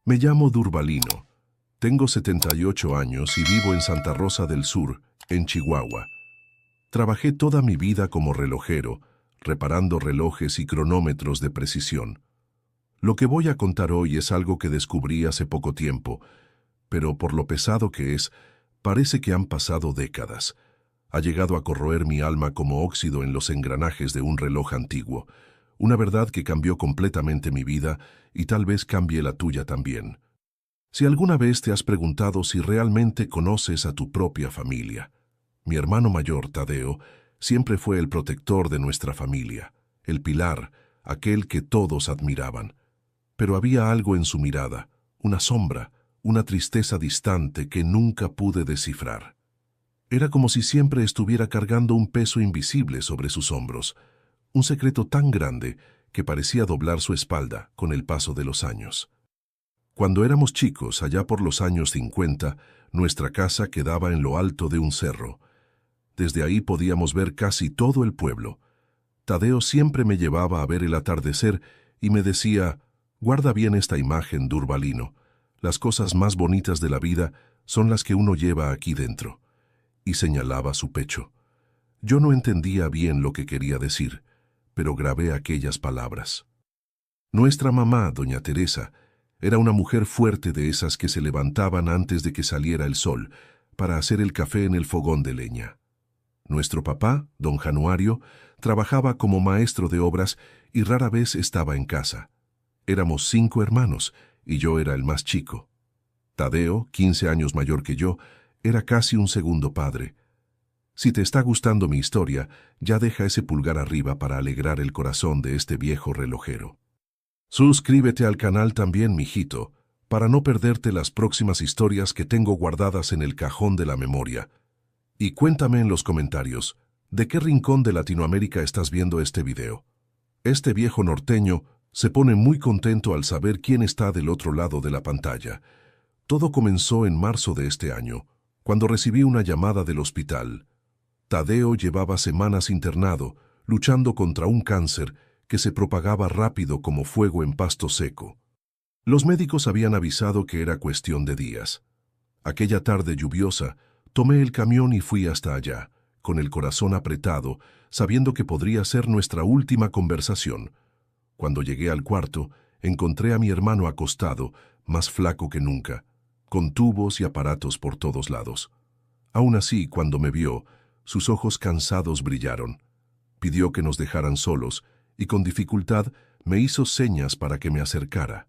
Me llamo Durbalino. Tengo 78 años y vivo en Santa Rosa del Sur, en Chihuahua. Trabajé toda mi vida como relojero, reparando relojes y cronómetros de precisión. Lo que voy a contar hoy es algo que descubrí hace poco tiempo, pero por lo pesado que es, parece que han pasado décadas. Ha llegado a corroer mi alma como óxido en los engranajes de un reloj antiguo. Una verdad que cambió completamente mi vida y tal vez cambie la tuya también. Si alguna vez te has preguntado si realmente conoces a tu propia familia, mi hermano mayor, Tadeo, siempre fue el protector de nuestra familia, el pilar, aquel que todos admiraban. Pero había algo en su mirada, una sombra, una tristeza distante que nunca pude descifrar. Era como si siempre estuviera cargando un peso invisible sobre sus hombros, un secreto tan grande que parecía doblar su espalda con el paso de los años. Cuando éramos chicos, allá por los años 50, nuestra casa quedaba en lo alto de un cerro. Desde ahí podíamos ver casi todo el pueblo. Tadeo siempre me llevaba a ver el atardecer y me decía: «Guarda bien esta imagen, Durbalino. Las cosas más bonitas de la vida son las que uno lleva aquí dentro». Y señalaba su pecho. Yo no entendía bien lo que quería decir, pero grabé aquellas palabras. Nuestra mamá, doña Teresa, era una mujer fuerte de esas que se levantaban antes de que saliera el sol para hacer el café en el fogón de leña. Nuestro papá, don Januario, trabajaba como maestro de obras y rara vez estaba en casa. Éramos 5 hermanos y yo era el más chico. Tadeo, 15 años mayor que yo, era casi un segundo padre. Si te está gustando mi historia, ya deja ese pulgar arriba para alegrar el corazón de este viejo relojero. Suscríbete al canal también, mijito, para no perderte las próximas historias que tengo guardadas en el cajón de la memoria. Y cuéntame en los comentarios, ¿de qué rincón de Latinoamérica estás viendo este video? Este viejo norteño se pone muy contento al saber quién está del otro lado de la pantalla. Todo comenzó en marzo de este año, cuando recibí una llamada del hospital. Tadeo llevaba semanas internado, luchando contra un cáncer que se propagaba rápido como fuego en pasto seco. Los médicos habían avisado que era cuestión de días. Aquella tarde lluviosa, tomé el camión y fui hasta allá, con el corazón apretado, sabiendo que podría ser nuestra última conversación. Cuando llegué al cuarto, encontré a mi hermano acostado, más flaco que nunca, con tubos y aparatos por todos lados. Aún así, cuando me vio, sus ojos cansados brillaron. Pidió que nos dejaran solos y con dificultad me hizo señas para que me acercara.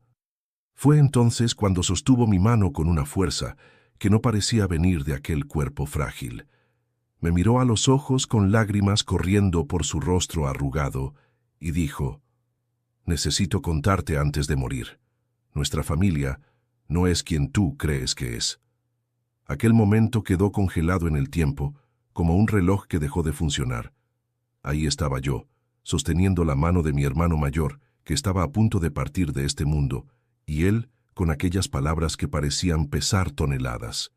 Fue entonces cuando sostuvo mi mano con una fuerza que no parecía venir de aquel cuerpo frágil. Me miró a los ojos con lágrimas corriendo por su rostro arrugado y dijo: «Necesito contarte antes de morir. Nuestra familia no es quien tú crees que es». Aquel momento quedó congelado en el tiempo, como un reloj que dejó de funcionar. Ahí estaba yo, sosteniendo la mano de mi hermano mayor, que estaba a punto de partir de este mundo, y él con aquellas palabras que parecían pesar toneladas.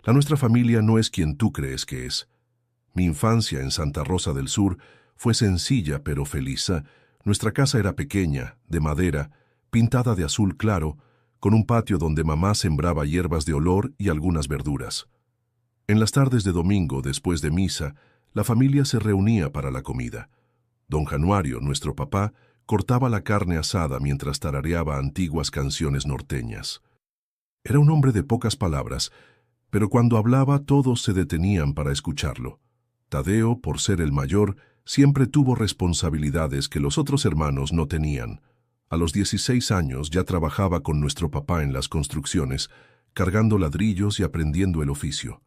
La nuestra familia no es quien tú crees que es. Mi infancia en Santa Rosa del Sur fue sencilla pero feliz. Nuestra casa era pequeña, de madera, pintada de azul claro, con un patio donde mamá sembraba hierbas de olor y algunas verduras. En las tardes de domingo, después de misa, la familia se reunía para la comida. Don Januario, nuestro papá, cortaba la carne asada mientras tarareaba antiguas canciones norteñas. Era un hombre de pocas palabras, pero cuando hablaba todos se detenían para escucharlo. Tadeo, por ser el mayor, siempre tuvo responsabilidades que los otros hermanos no tenían. A los 16 años ya trabajaba con nuestro papá en las construcciones, cargando ladrillos y aprendiendo el oficio.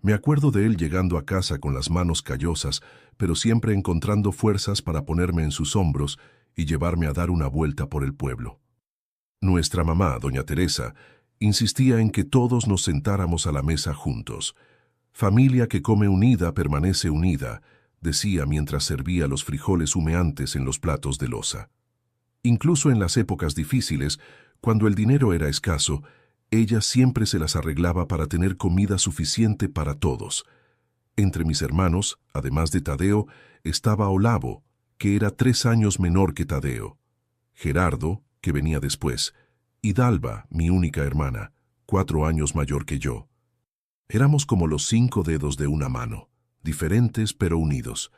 Me acuerdo de él llegando a casa con las manos callosas, pero siempre encontrando fuerzas para ponerme en sus hombros y llevarme a dar una vuelta por el pueblo. Nuestra mamá, doña Teresa, insistía en que todos nos sentáramos a la mesa juntos. «Familia que come unida permanece unida», decía mientras servía los frijoles humeantes en los platos de loza. Incluso en las épocas difíciles, cuando el dinero era escaso, ella siempre se las arreglaba para tener comida suficiente para todos. Entre mis hermanos, además de Tadeo, estaba Olavo, que era 3 años menor que Tadeo, Gerardo, que venía después, y Dalva, mi única hermana, 4 años mayor que yo. Éramos como los 5 dedos de una mano, diferentes pero unidos.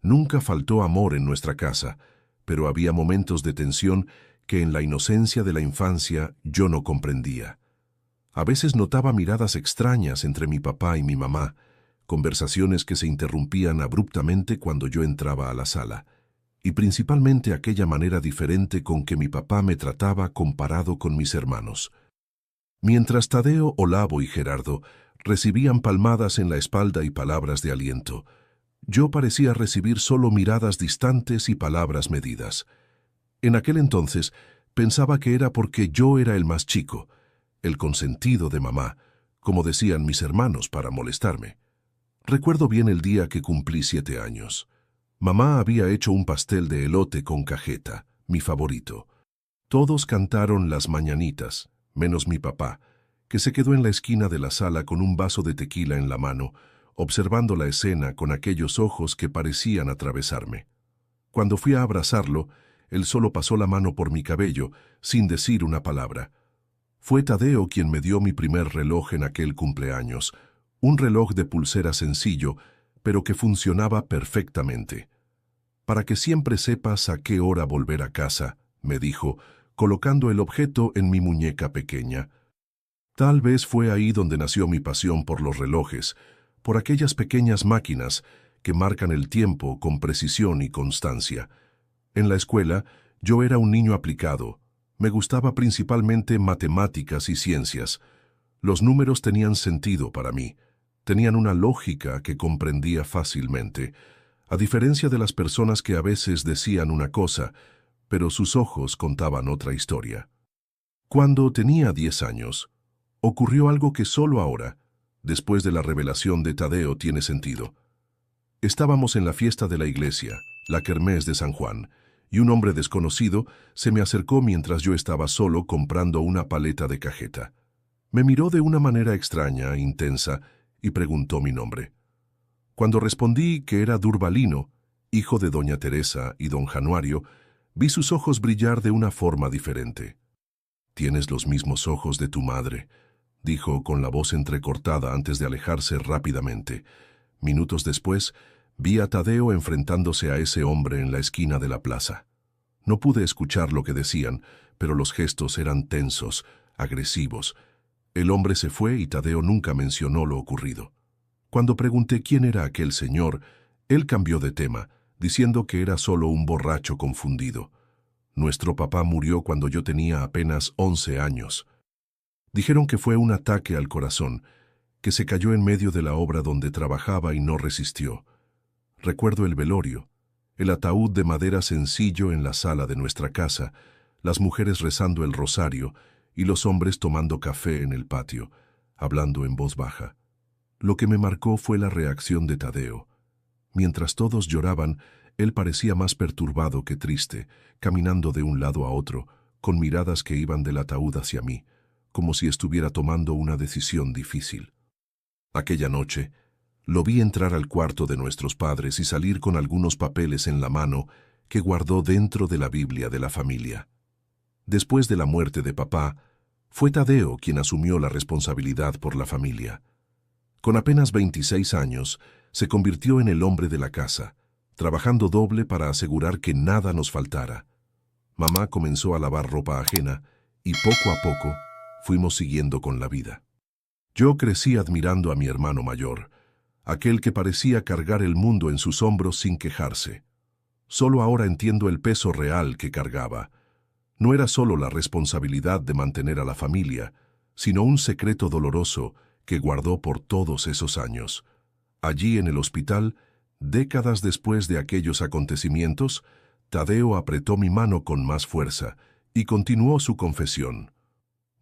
Nunca faltó amor en nuestra casa, pero había momentos de tensión que en la inocencia de la infancia yo no comprendía. A veces notaba miradas extrañas entre mi papá y mi mamá, conversaciones que se interrumpían abruptamente cuando yo entraba a la sala, y principalmente aquella manera diferente con que mi papá me trataba comparado con mis hermanos. Mientras Tadeo, Olavo y Gerardo recibían palmadas en la espalda y palabras de aliento, yo parecía recibir solo miradas distantes y palabras medidas. En aquel entonces pensaba que era porque yo era el más chico, el consentido de mamá, como decían mis hermanos para molestarme. Recuerdo bien el día que cumplí 7 años. Mamá había hecho un pastel de elote con cajeta, mi favorito. Todos cantaron las mañanitas, menos mi papá, que se quedó en la esquina de la sala con un vaso de tequila en la mano, observando la escena con aquellos ojos que parecían atravesarme. Cuando fui a abrazarlo, él solo pasó la mano por mi cabello, sin decir una palabra. Fue Tadeo quien me dio mi primer reloj en aquel cumpleaños, un reloj de pulsera sencillo, pero que funcionaba perfectamente. Para que siempre sepas a qué hora volver a casa, me dijo, colocando el objeto en mi muñeca pequeña. Tal vez fue ahí donde nació mi pasión por los relojes, por aquellas pequeñas máquinas que marcan el tiempo con precisión y constancia. En la escuela, yo era un niño aplicado. Me gustaba principalmente matemáticas y ciencias. Los números tenían sentido para mí. Tenían una lógica que comprendía fácilmente, a diferencia de las personas que a veces decían una cosa, pero sus ojos contaban otra historia. Cuando tenía 10 años, ocurrió algo que solo ahora, después de la revelación de Tadeo, tiene sentido. Estábamos en la fiesta de la iglesia, la kermés de San Juan, y un hombre desconocido se me acercó mientras yo estaba solo comprando una paleta de cajeta. Me miró de una manera extraña, intensa, y preguntó mi nombre. Cuando respondí que era Durvalino, hijo de doña Teresa y don Januario, vi sus ojos brillar de una forma diferente. «Tienes los mismos ojos de tu madre», dijo con la voz entrecortada antes de alejarse rápidamente. Minutos después, vi a Tadeo enfrentándose a ese hombre en la esquina de la plaza. No pude escuchar lo que decían, pero los gestos eran tensos, agresivos. El hombre se fue y Tadeo nunca mencionó lo ocurrido. Cuando pregunté quién era aquel señor, él cambió de tema, diciendo que era solo un borracho confundido. Nuestro papá murió cuando yo tenía apenas 11 años. Dijeron que fue un ataque al corazón, que se cayó en medio de la obra donde trabajaba y no resistió. Recuerdo el velorio, el ataúd de madera sencillo en la sala de nuestra casa, las mujeres rezando el rosario y los hombres tomando café en el patio, hablando en voz baja. Lo que me marcó fue la reacción de Tadeo. Mientras todos lloraban, él parecía más perturbado que triste, caminando de un lado a otro, con miradas que iban del ataúd hacia mí, como si estuviera tomando una decisión difícil. Aquella noche, lo vi entrar al cuarto de nuestros padres y salir con algunos papeles en la mano que guardó dentro de la Biblia de la familia. Después de la muerte de papá, fue Tadeo quien asumió la responsabilidad por la familia. Con apenas 26 años, se convirtió en el hombre de la casa, trabajando doble para asegurar que nada nos faltara. Mamá comenzó a lavar ropa ajena y poco a poco fuimos siguiendo con la vida. Yo crecí admirando a mi hermano mayor, aquel que parecía cargar el mundo en sus hombros sin quejarse. Solo ahora entiendo el peso real que cargaba. No era solo la responsabilidad de mantener a la familia, sino un secreto doloroso que guardó por todos esos años. Allí en el hospital, décadas después de aquellos acontecimientos, Tadeo apretó mi mano con más fuerza y continuó su confesión.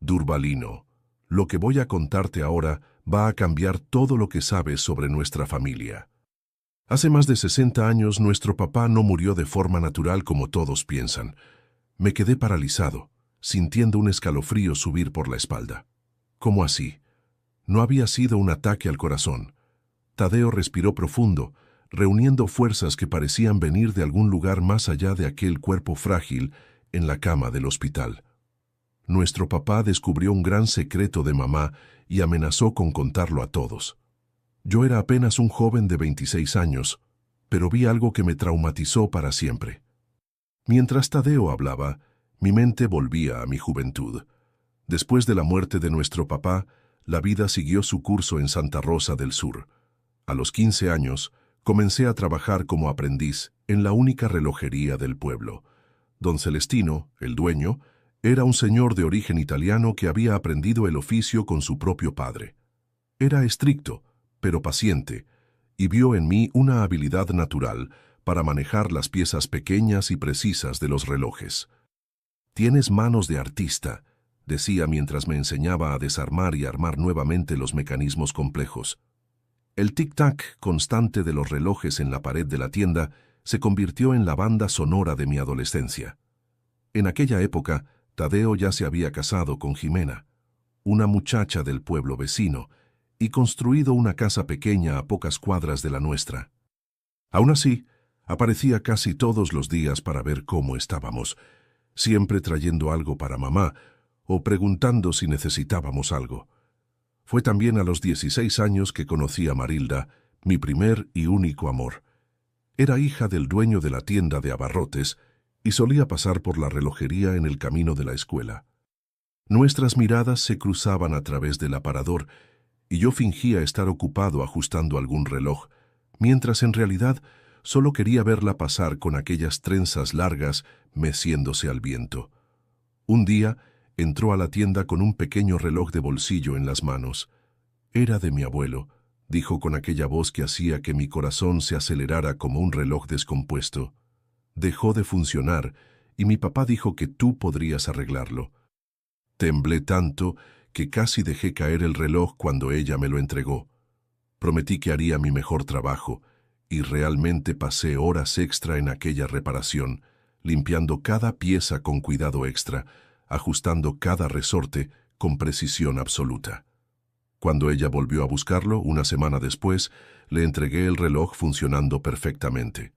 Durvalino, lo que voy a contarte ahora va a cambiar todo lo que sabes sobre nuestra familia. Hace más de 60 años nuestro papá no murió de forma natural como todos piensan. Me quedé paralizado, sintiendo un escalofrío subir por la espalda. ¿Cómo así? No había sido un ataque al corazón. Tadeo respiró profundo, reuniendo fuerzas que parecían venir de algún lugar más allá de aquel cuerpo frágil en la cama del hospital. Nuestro papá descubrió un gran secreto de mamá y amenazó con contarlo a todos. Yo era apenas un joven de 26 años, pero vi algo que me traumatizó para siempre. Mientras Tadeo hablaba, mi mente volvía a mi juventud. Después de la muerte de nuestro papá, la vida siguió su curso en Santa Rosa del Sur. A los 15 años, comencé a trabajar como aprendiz en la única relojería del pueblo. Don Celestino, el dueño, era un señor de origen italiano que había aprendido el oficio con su propio padre. Era estricto, pero paciente, y vio en mí una habilidad natural para manejar las piezas pequeñas y precisas de los relojes. «Tienes manos de artista», decía mientras me enseñaba a desarmar y armar nuevamente los mecanismos complejos. El tic-tac constante de los relojes en la pared de la tienda se convirtió en la banda sonora de mi adolescencia. En aquella época, Tadeo ya se había casado con Jimena, una muchacha del pueblo vecino, y construido una casa pequeña a pocas cuadras de la nuestra. Aún así, aparecía casi todos los días para ver cómo estábamos, siempre trayendo algo para mamá o preguntando si necesitábamos algo. Fue también a los 16 años que conocí a Marilda, mi primer y único amor. Era hija del dueño de la tienda de abarrotes y solía pasar por la relojería en el camino de la escuela. Nuestras miradas se cruzaban a través del aparador y yo fingía estar ocupado ajustando algún reloj, mientras en realidad solo quería verla pasar con aquellas trenzas largas meciéndose al viento. Un día entró a la tienda con un pequeño reloj de bolsillo en las manos. «Era de mi abuelo», dijo con aquella voz que hacía que mi corazón se acelerara como un reloj descompuesto. «Dejó de funcionar y mi papá dijo que tú podrías arreglarlo». Temblé tanto que casi dejé caer el reloj cuando ella me lo entregó. Prometí que haría mi mejor trabajo y realmente pasé horas extra en aquella reparación, limpiando cada pieza con cuidado extra, ajustando cada resorte con precisión absoluta. Cuando ella volvió a buscarlo, una semana después, le entregué el reloj funcionando perfectamente.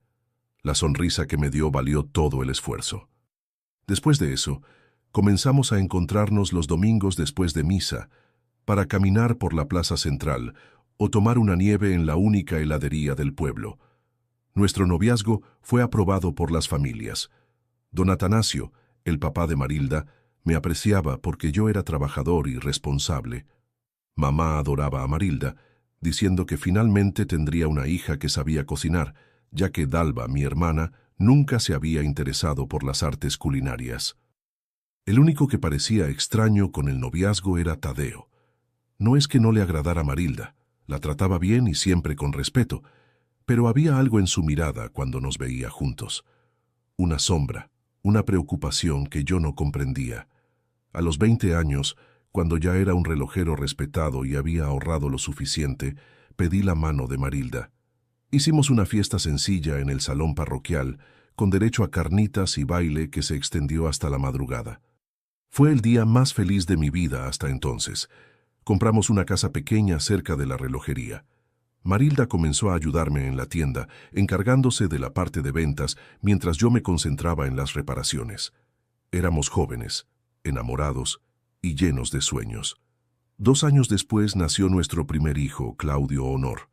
La sonrisa que me dio valió todo el esfuerzo. Después de eso, comenzamos a encontrarnos los domingos después de misa, para caminar por la plaza central o tomar una nieve en la única heladería del pueblo. Nuestro noviazgo fue aprobado por las familias. Don Atanasio, el papá de Marilda, me apreciaba porque yo era trabajador y responsable. Mamá adoraba a Marilda, diciendo que finalmente tendría una hija que sabía cocinar, ya que Dalva, mi hermana, nunca se había interesado por las artes culinarias. El único que parecía extraño con el noviazgo era Tadeo. No es que no le agradara a Marilda, la trataba bien y siempre con respeto, pero había algo en su mirada cuando nos veía juntos. Una sombra, una preocupación que yo no comprendía. A los 20 años, cuando ya era un relojero respetado y había ahorrado lo suficiente, pedí la mano de Marilda. Hicimos una fiesta sencilla en el salón parroquial, con derecho a carnitas y baile que se extendió hasta la madrugada. Fue el día más feliz de mi vida hasta entonces. Compramos una casa pequeña cerca de la relojería. Marilda comenzó a ayudarme en la tienda, encargándose de la parte de ventas mientras yo me concentraba en las reparaciones. Éramos jóvenes, enamorados y llenos de sueños. 2 años después nació nuestro primer hijo, Claudio Honor.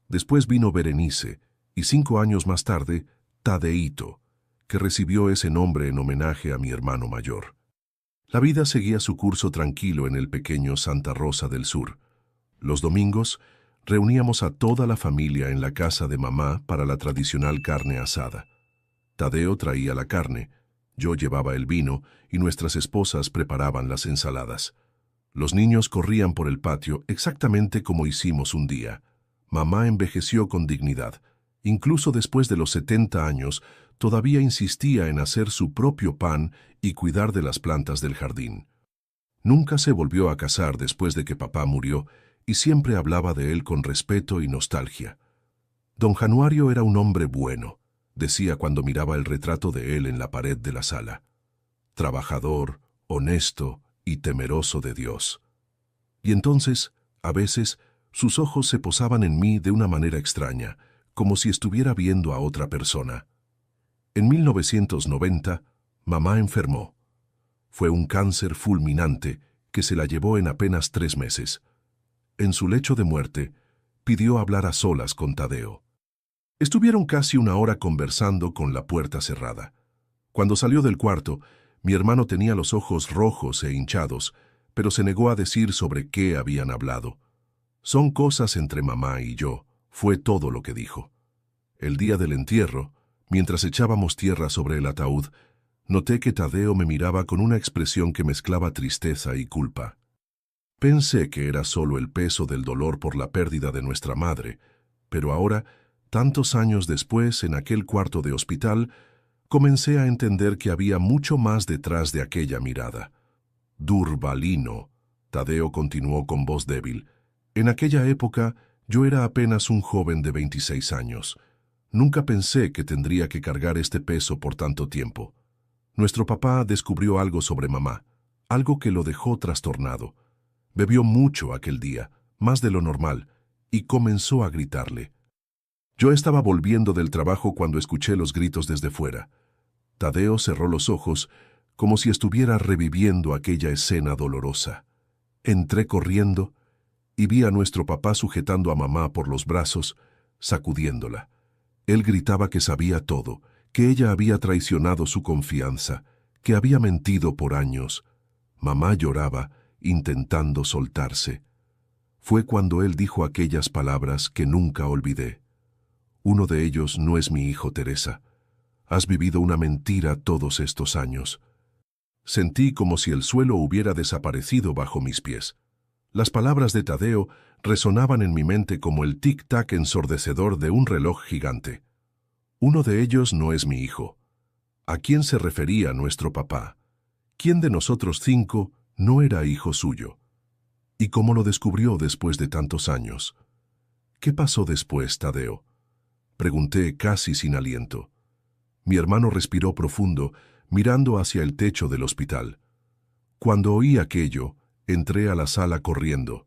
Después vino Berenice y 5 años más tarde, Tadeito, que recibió ese nombre en homenaje a mi hermano mayor. La vida seguía su curso tranquilo en el pequeño Santa Rosa del Sur. Los domingos, reuníamos a toda la familia en la casa de mamá para la tradicional carne asada. Tadeo traía la carne, yo llevaba el vino y nuestras esposas preparaban las ensaladas. Los niños corrían por el patio exactamente como hicimos un día. Mamá envejeció con dignidad. Incluso después de los 70 años, todavía insistía en hacer su propio pan y cuidar de las plantas del jardín. Nunca se volvió a casar después de que papá murió y siempre hablaba de él con respeto y nostalgia. Don Januario era un hombre bueno, decía cuando miraba el retrato de él en la pared de la sala. Trabajador, honesto y temeroso de Dios. Y entonces, a veces, sus ojos se posaban en mí de una manera extraña, como si estuviera viendo a otra persona. En 1990, mamá enfermó. Fue un cáncer fulminante que se la llevó en apenas 3 meses. En su lecho de muerte, pidió hablar a solas con Tadeo. Estuvieron casi 1 hora conversando con la puerta cerrada. Cuando salió del cuarto, mi hermano tenía los ojos rojos e hinchados, pero se negó a decir sobre qué habían hablado. Son cosas entre mamá y yo, fue todo lo que dijo. El día del entierro, mientras echábamos tierra sobre el ataúd, noté que Tadeo me miraba con una expresión que mezclaba tristeza y culpa. Pensé que era solo el peso del dolor por la pérdida de nuestra madre, pero ahora, tantos años después, en aquel cuarto de hospital, comencé a entender que había mucho más detrás de aquella mirada. Durvalino, Tadeo continuó con voz débil. En aquella época, yo era apenas un joven de 26 años. Nunca pensé que tendría que cargar este peso por tanto tiempo. Nuestro papá descubrió algo sobre mamá, algo que lo dejó trastornado. Bebió mucho aquel día, más de lo normal, y comenzó a gritarle. Yo estaba volviendo del trabajo cuando escuché los gritos desde fuera. Tadeo cerró los ojos, como si estuviera reviviendo aquella escena dolorosa. Entré corriendo y vi a nuestro papá sujetando a mamá por los brazos, sacudiéndola. Él gritaba que sabía todo, que ella había traicionado su confianza, que había mentido por años. Mamá lloraba, intentando soltarse. Fue cuando él dijo aquellas palabras que nunca olvidé. Uno de ellos no es mi hijo, Teresa. Has vivido una mentira todos estos años. Sentí como si el suelo hubiera desaparecido bajo mis pies. Las palabras de Tadeo resonaban en mi mente como el tic-tac ensordecedor de un reloj gigante. Uno de ellos no es mi hijo. ¿A quién se refería nuestro papá? ¿Quién de nosotros 5 no era hijo suyo? ¿Y cómo lo descubrió después de tantos años? ¿Qué pasó después, Tadeo? Pregunté casi sin aliento. Mi hermano respiró profundo, mirando hacia el techo del hospital. Cuando oí aquello, entré a la sala corriendo.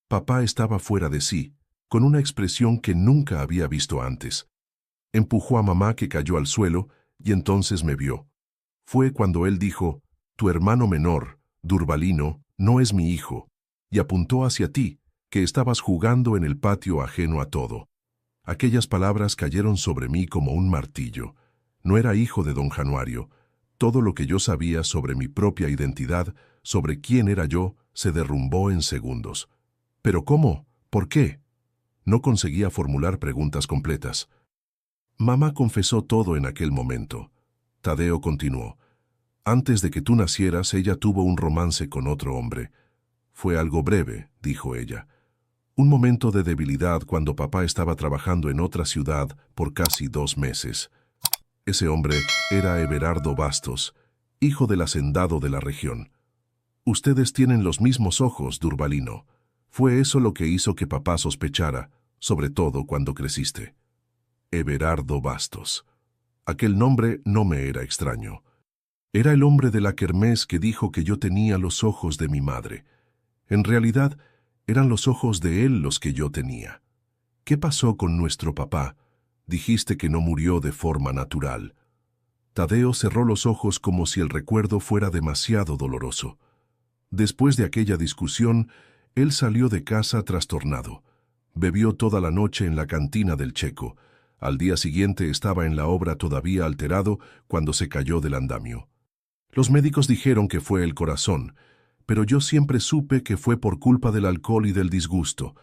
Papá estaba fuera de sí, con una expresión que nunca había visto antes. Empujó a mamá, que cayó al suelo, y entonces me vio. Fue cuando él dijo: «Tu hermano menor, Durvalino, no es mi hijo», y apuntó hacia ti, que estabas jugando en el patio ajeno a todo. Aquellas palabras cayeron sobre mí como un martillo. No era hijo de don Januario. Todo lo que yo sabía sobre mi propia identidad, sobre quién era yo, se derrumbó en segundos. ¿Pero cómo? ¿Por qué? No conseguía formular preguntas completas. Mamá confesó todo en aquel momento. Tadeo continuó. Antes de que tú nacieras, ella tuvo un romance con otro hombre. Fue algo breve, dijo ella. Un momento de debilidad cuando papá estaba trabajando en otra ciudad por casi 2 meses. Ese hombre era Everardo Bastos, hijo del hacendado de la región. Ustedes tienen los mismos ojos, Durvalino. Fue eso lo que hizo que papá sospechara, sobre todo cuando creciste. Everardo Bastos. Aquel nombre no me era extraño. Era el hombre de la kermés que dijo que yo tenía los ojos de mi madre. En realidad, eran los ojos de él los que yo tenía. ¿Qué pasó con nuestro papá? Dijiste que no murió de forma natural. Tadeo cerró los ojos como si el recuerdo fuera demasiado doloroso. Después de aquella discusión, él salió de casa trastornado. Bebió toda la noche en la cantina del Checo. Al día siguiente estaba en la obra todavía alterado cuando se cayó del andamio. Los médicos dijeron que fue el corazón, pero yo siempre supe que fue por culpa del alcohol y del disgusto.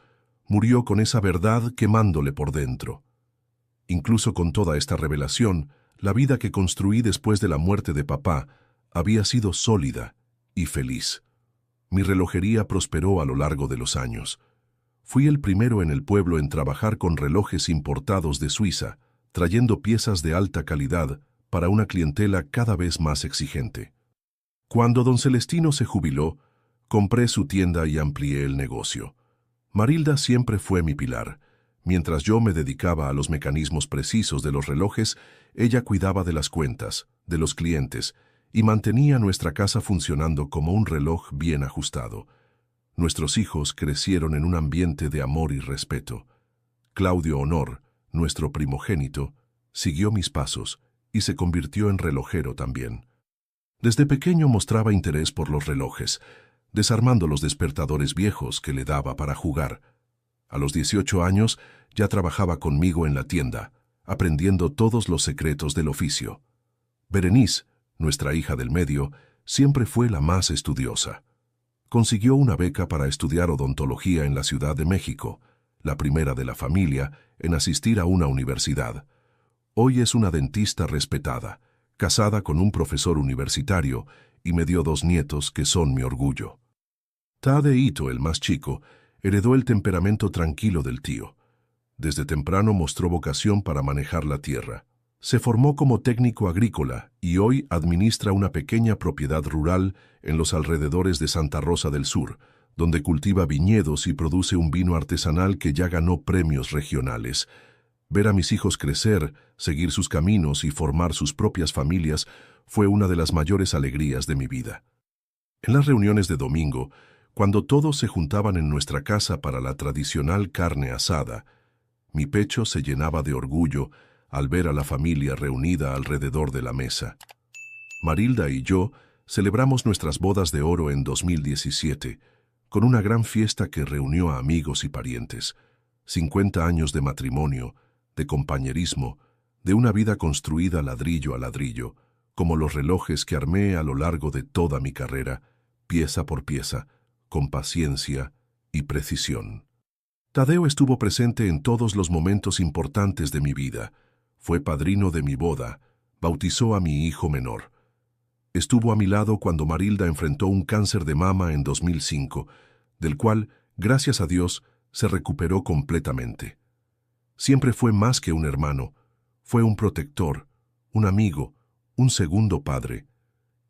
Murió con esa verdad quemándole por dentro. Incluso con toda esta revelación, la vida que construí después de la muerte de papá había sido sólida y feliz. Mi relojería prosperó a lo largo de los años. Fui el primero en el pueblo en trabajar con relojes importados de Suiza, trayendo piezas de alta calidad para una clientela cada vez más exigente. Cuando don Celestino se jubiló, compré su tienda y amplié el negocio. Marilda siempre fue mi pilar. Mientras yo me dedicaba a los mecanismos precisos de los relojes, ella cuidaba de las cuentas, de los clientes, y mantenía nuestra casa funcionando como un reloj bien ajustado. Nuestros hijos crecieron en un ambiente de amor y respeto. Claudio Honor, nuestro primogénito, siguió mis pasos y se convirtió en relojero también. Desde pequeño mostraba interés por los relojes, desarmando los despertadores viejos que le daba para jugar. A los 18 años ya trabajaba conmigo en la tienda, aprendiendo todos los secretos del oficio. Berenice, nuestra hija del medio, siempre fue la más estudiosa. Consiguió una beca para estudiar odontología en la Ciudad de México, la primera de la familia en asistir a una universidad. Hoy es una dentista respetada, casada con un profesor universitario y me dio 2 nietos que son mi orgullo. Tadeito, el más chico, heredó el temperamento tranquilo del tío. Desde temprano mostró vocación para manejar la tierra. Se formó como técnico agrícola y hoy administra una pequeña propiedad rural en los alrededores de Santa Rosa del Sur, donde cultiva viñedos y produce un vino artesanal que ya ganó premios regionales. Ver a mis hijos crecer, seguir sus caminos y formar sus propias familias fue una de las mayores alegrías de mi vida. En las reuniones de domingo, cuando todos se juntaban en nuestra casa para la tradicional carne asada, mi pecho se llenaba de orgullo al ver a la familia reunida alrededor de la mesa. Marilda y yo celebramos nuestras bodas de oro en 2017, con una gran fiesta que reunió a amigos y parientes. 50 años de matrimonio, de compañerismo, de una vida construida ladrillo a ladrillo, como los relojes que armé a lo largo de toda mi carrera, pieza por pieza, con paciencia y precisión. Tadeo estuvo presente en todos los momentos importantes de mi vida. Fue padrino de mi boda, bautizó a mi hijo menor. Estuvo a mi lado cuando Marilda enfrentó un cáncer de mama en 2005, del cual, gracias a Dios, se recuperó completamente. Siempre fue más que un hermano, fue un protector, un amigo, un segundo padre.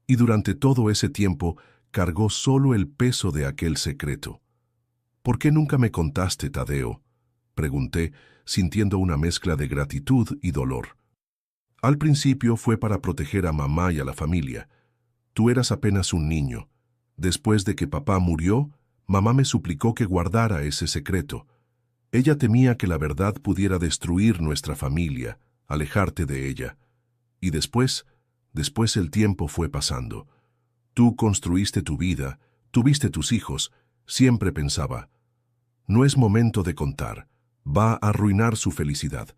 Y durante todo ese tiempo cargó solo el peso de aquel secreto. ¿Por qué nunca me contaste, Tadeo?, pregunté, sintiendo una mezcla de gratitud y dolor. Al principio fue para proteger a mamá y a la familia. Tú eras apenas un niño. Después de que papá murió, mamá me suplicó que guardara ese secreto. Ella temía que la verdad pudiera destruir nuestra familia, alejarte de ella. Y después el tiempo fue pasando. Tú construiste tu vida, tuviste tus hijos. Siempre pensaba, no es momento de contar, va a arruinar su felicidad.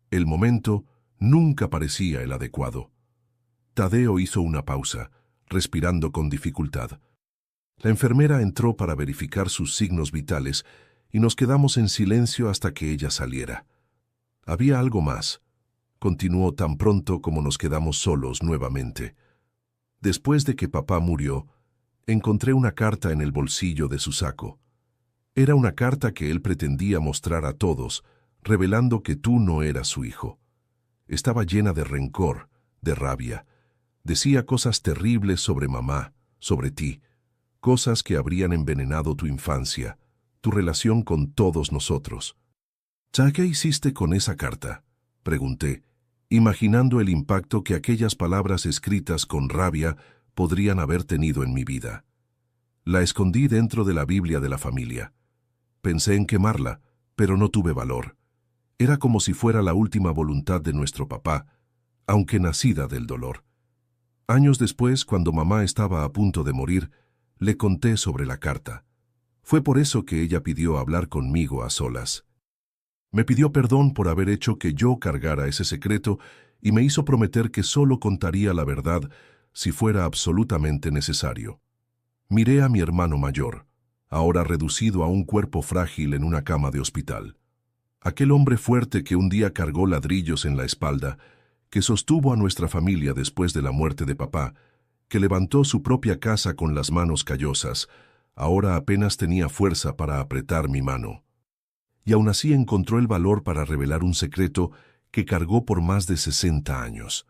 El momento nunca parecía el adecuado. Tadeo hizo una pausa, respirando con dificultad. La enfermera entró para verificar sus signos vitales y nos quedamos en silencio hasta que ella saliera. Había algo más. Continuó tan pronto como nos quedamos solos nuevamente. Después de que papá murió, encontré una carta en el bolsillo de su saco. Era una carta que él pretendía mostrar a todos, revelando que tú no eras su hijo. Estaba llena de rencor, de rabia. Decía cosas terribles sobre mamá, sobre ti, cosas que habrían envenenado tu infancia, tu relación con todos nosotros. ¿Ya qué hiciste con esa carta?, pregunté, imaginando el impacto que aquellas palabras escritas con rabia podrían haber tenido en mi vida. La escondí dentro de la Biblia de la familia. Pensé en quemarla, pero no tuve valor. Era como si fuera la última voluntad de nuestro papá, aunque nacida del dolor. Años después, cuando mamá estaba a punto de morir, le conté sobre la carta. Fue por eso que ella pidió hablar conmigo a solas. Me pidió perdón por haber hecho que yo cargara ese secreto y me hizo prometer que solo contaría la verdad si fuera absolutamente necesario. Miré a mi hermano mayor, ahora reducido a un cuerpo frágil en una cama de hospital. Aquel hombre fuerte que un día cargó ladrillos en la espalda, que sostuvo a nuestra familia después de la muerte de papá, que levantó su propia casa con las manos callosas, ahora apenas tenía fuerza para apretar mi mano. Y aún así encontró el valor para revelar un secreto que cargó por más de 60 años.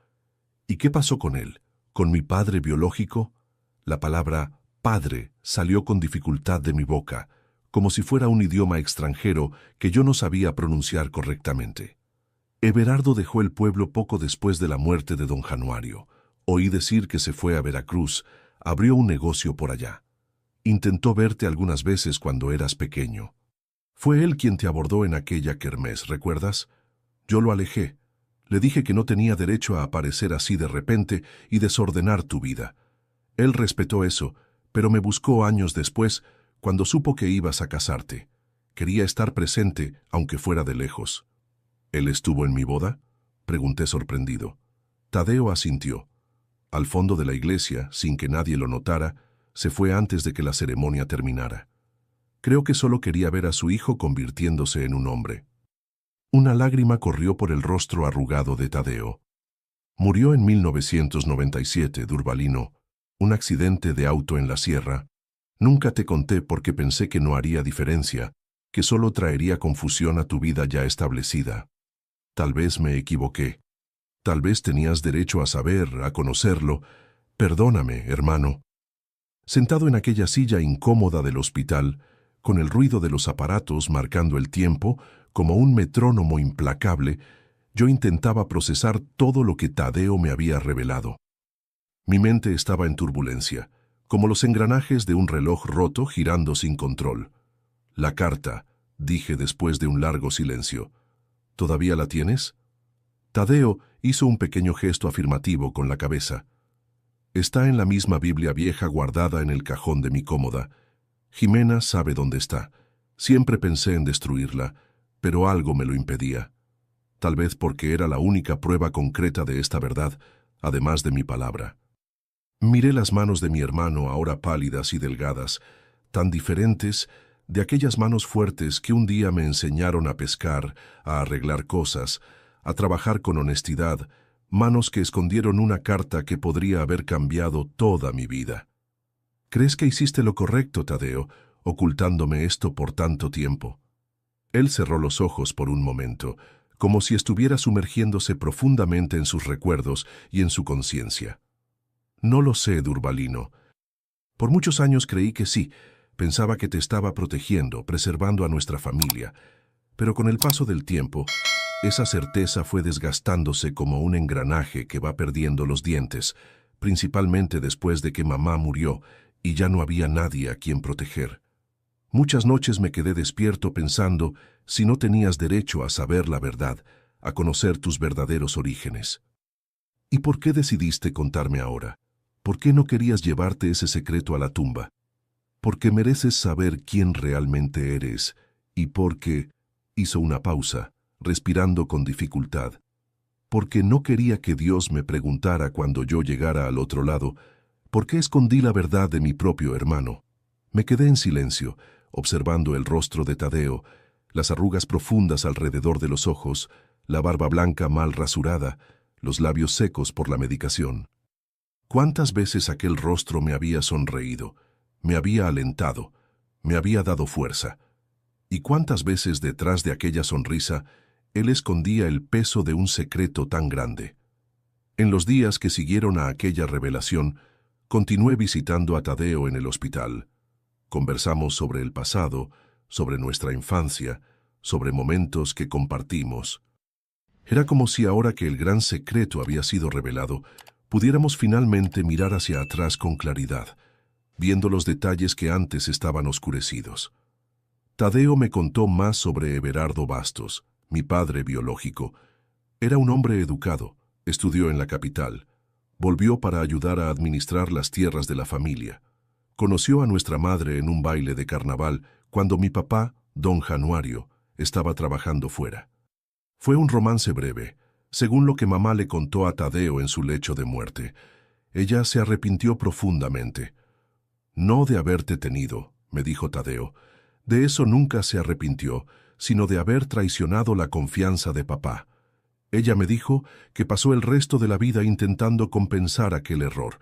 ¿Y qué pasó con él? ¿Con mi padre biológico? La palabra padre salió con dificultad de mi boca, como si fuera un idioma extranjero que yo no sabía pronunciar correctamente. Everardo dejó el pueblo poco después de la muerte de don Januario. Oí decir que se fue a Veracruz, abrió un negocio por allá. Intentó verte algunas veces cuando eras pequeño. Fue él quien te abordó en aquella kermés, ¿recuerdas? Yo lo alejé. Le dije que no tenía derecho a aparecer así de repente y desordenar tu vida. Él respetó eso, pero me buscó años después, cuando supo que ibas a casarte. Quería estar presente, aunque fuera de lejos. ¿Él estuvo en mi boda?, pregunté sorprendido. Tadeo asintió. Al fondo de la iglesia, sin que nadie lo notara, se fue antes de que la ceremonia terminara. Creo que solo quería ver a su hijo convirtiéndose en un hombre. Una lágrima corrió por el rostro arrugado de Tadeo. Murió en 1997, Durvalino. Un accidente de auto en la sierra. Nunca te conté porque pensé que no haría diferencia, que solo traería confusión a tu vida ya establecida. Tal vez me equivoqué. Tal vez tenías derecho a saber, a conocerlo. Perdóname, hermano. Sentado en aquella silla incómoda del hospital, con el ruido de los aparatos marcando el tiempo, como un metrónomo implacable, yo intentaba procesar todo lo que Tadeo me había revelado. Mi mente estaba en turbulencia, como los engranajes de un reloj roto girando sin control. La carta, dije después de un largo silencio. ¿Todavía la tienes? Tadeo hizo un pequeño gesto afirmativo con la cabeza. Está en la misma Biblia vieja guardada en el cajón de mi cómoda. Jimena sabe dónde está. Siempre pensé en destruirla, pero algo me lo impedía. Tal vez porque era la única prueba concreta de esta verdad, además de mi palabra. Miré las manos de mi hermano, ahora pálidas y delgadas, tan diferentes de aquellas manos fuertes que un día me enseñaron a pescar, a arreglar cosas, a trabajar con honestidad, manos que escondieron una carta que podría haber cambiado toda mi vida. ¿Crees que hiciste lo correcto, Tadeo, ocultándome esto por tanto tiempo? Él cerró los ojos por un momento, como si estuviera sumergiéndose profundamente en sus recuerdos y en su conciencia. No lo sé, Durvalino. Por muchos años creí que sí, pensaba que te estaba protegiendo, preservando a nuestra familia, pero con el paso del tiempo, esa certeza fue desgastándose como un engranaje que va perdiendo los dientes, principalmente después de que mamá murió y ya no había nadie a quien proteger. Muchas noches me quedé despierto pensando si no tenías derecho a saber la verdad, a conocer tus verdaderos orígenes. ¿Y por qué decidiste contarme ahora? ¿Por qué no querías llevarte ese secreto a la tumba? Porque mereces saber quién realmente eres y porque... Hizo una pausa, respirando con dificultad. Porque no quería que Dios me preguntara cuando yo llegara al otro lado, ¿por qué escondí la verdad de mi propio hermano? Me quedé en silencio, observando el rostro de Tadeo, las arrugas profundas alrededor de los ojos, la barba blanca mal rasurada, los labios secos por la medicación. ¿Cuántas veces aquel rostro me había sonreído, me había alentado, me había dado fuerza? ¿Y cuántas veces detrás de aquella sonrisa él escondía el peso de un secreto tan grande? En los días que siguieron a aquella revelación, continué visitando a Tadeo en el hospital. Conversamos sobre el pasado, sobre nuestra infancia, sobre momentos que compartimos. Era como si ahora que el gran secreto había sido revelado, pudiéramos finalmente mirar hacia atrás con claridad, viendo los detalles que antes estaban oscurecidos. Tadeo me contó más sobre Everardo Bastos, mi padre biológico. Era un hombre educado, estudió en la capital, volvió para ayudar a administrar las tierras de la familia. Conoció a nuestra madre en un baile de carnaval cuando mi papá, don Januario, estaba trabajando fuera. Fue un romance breve, según lo que mamá le contó a Tadeo en su lecho de muerte. Ella se arrepintió profundamente. No de haberte tenido, me dijo Tadeo. De eso nunca se arrepintió, sino de haber traicionado la confianza de papá. Ella me dijo que pasó el resto de la vida intentando compensar aquel error,